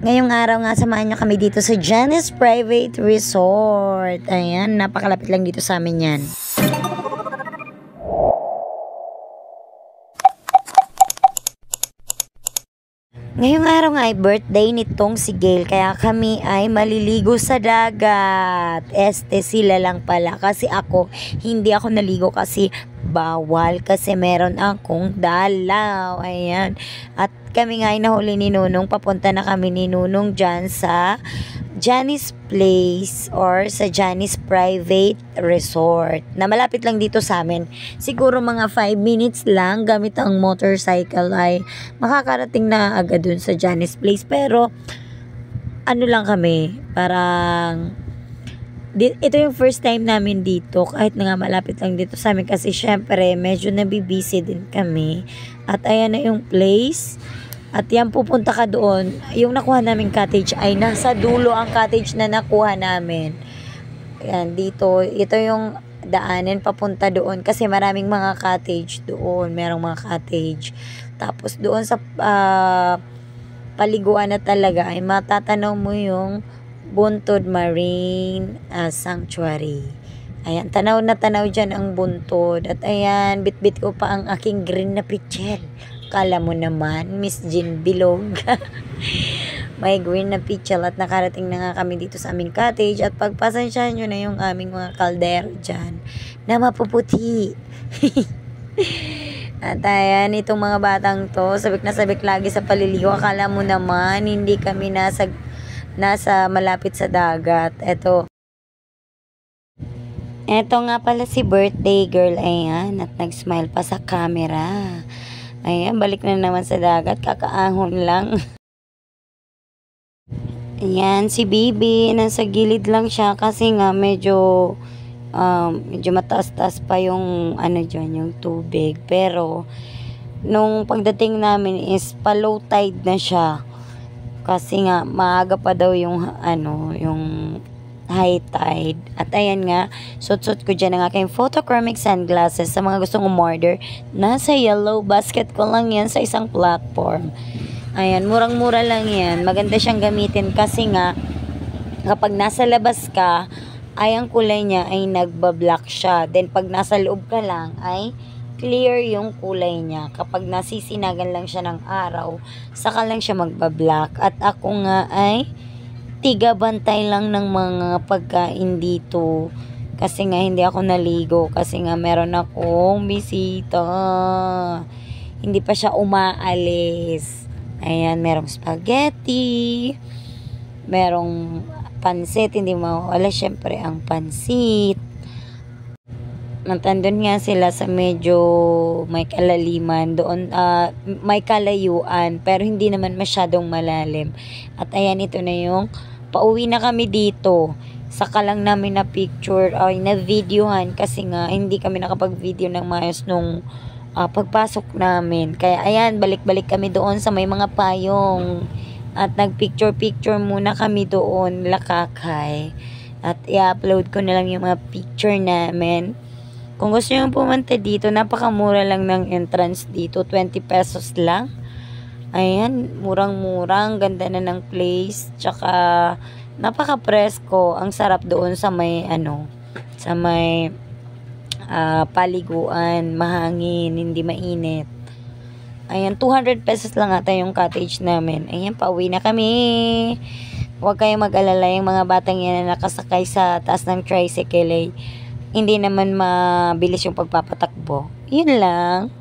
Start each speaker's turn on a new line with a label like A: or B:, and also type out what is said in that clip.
A: Ngayong araw nga, samahan nyo kami dito sa Janice Private Resort. Ayan, napakalapit lang dito sa amin yan. Ngayong araw nga ay birthday nitong si Gail, kaya kami ay maliligo sa dagat. Sila lang pala, kasi ako, hindi ako naligo kasi bawal, kasi meron akong dalaw. Ayan. At kami nga ay nahuli ni Nunong, papunta na kami ni Nunong dyan sa Janice Place or sa Janice Private Resort na malapit lang dito sa amin. Siguro mga 5 minutes lang gamit ang motorcycle ay makakarating na agad dun sa Janice Place. Pero ano lang kami, parang ito yung first time namin dito, kahit na nga malapit lang dito sa amin, kasi syempre medyo nabibisi din kami. At ayan na yung place. At yan, pupunta ka doon. Yung nakuha namin cottage ay nasa dulo ang cottage na nakuha namin. Yan, dito. Ito yung daanin papunta doon. Kasi maraming mga cottage doon. Merong mga cottage. Tapos doon sa paliguan na talaga ay matatanaw mo yung Buntod Marine Sanctuary. Ayan, tanaw na tanaw dyan ang Buntod. At ayan, bit-bit ko pa ang aking green na pitchel. Kala mo naman, Miss Jean Bilog. May green na pitchel at nakarating na nga kami dito sa aming cottage. At pagpasensyahan nyo na yung aming mga kaldero dyan na mapuputi. At ayan, itong mga batang to, sabik na sabik lagi sa paliligo. Akala mo naman, hindi kami nasa malapit sa dagat. Eto nga pala si birthday girl, ayan, at nag-smile pa sa camera. Ayan, balik na naman sa dagat, kakaahon lang. Ayan, si Bibi, nasa gilid lang siya kasi nga medyo mataas-taas pa yung dyan, yung tubig. Pero nung pagdating namin is pa-low tide na siya. Kasi nga maaga pa daw yung high tide. At ayan nga, suot ko dyan ang aking photochromic sunglasses. Sa mga gustong umorder, nasa yellow basket ko lang yan sa isang platform. Ayan, murang-mura lang yan. Maganda siyang gamitin kasi nga, kapag nasa labas ka, ay ang kulay niya ay nagbablock siya. Then pag nasa loob ka lang, ay clear yung kulay niya. Kapag nasisinagan lang siya ng araw, saka lang siya magbablock. At ako nga ay tiga-bantay lang ng mga pagkain dito. Kasi nga hindi ako naligo. Kasi nga meron akong bisita. Hindi pa siya umaalis. Ayan, merong spaghetti. Merong pansit. Hindi mawala syempre ang pansit. Nandun nga sila sa medyo may kalaliman. Doon, may kalayuan. Pero hindi naman masyadong malalim. At ayan, ito na yung pauwi na kami dito. Saka lang namin na picture, na videohan kasi nga hindi kami nakapag-video ng maayos nung pagpasok namin. Kaya ayan, balik-balik kami doon sa may mga payong. At nag-picture muna kami doon, Lakakay. At i-upload ko na lang yung mga picture namin. Kung gusto nyo pumunta dito, napakamura lang ng entrance dito. 20 pesos lang. Ayan, murang-murang, ganda na ng place. Tsaka, napaka-presko. Ang sarap doon sa may, sa may paliguan, mahangin, hindi mainit. Ayan, 200 pesos lang ata yung cottage namin. Ayan, pauwi na kami. Huwag kayong mag-alala, yung mga batang yan na nakasakay sa taas ng tricycle, hindi naman mabilis yung pagpapatakbo. Yun lang.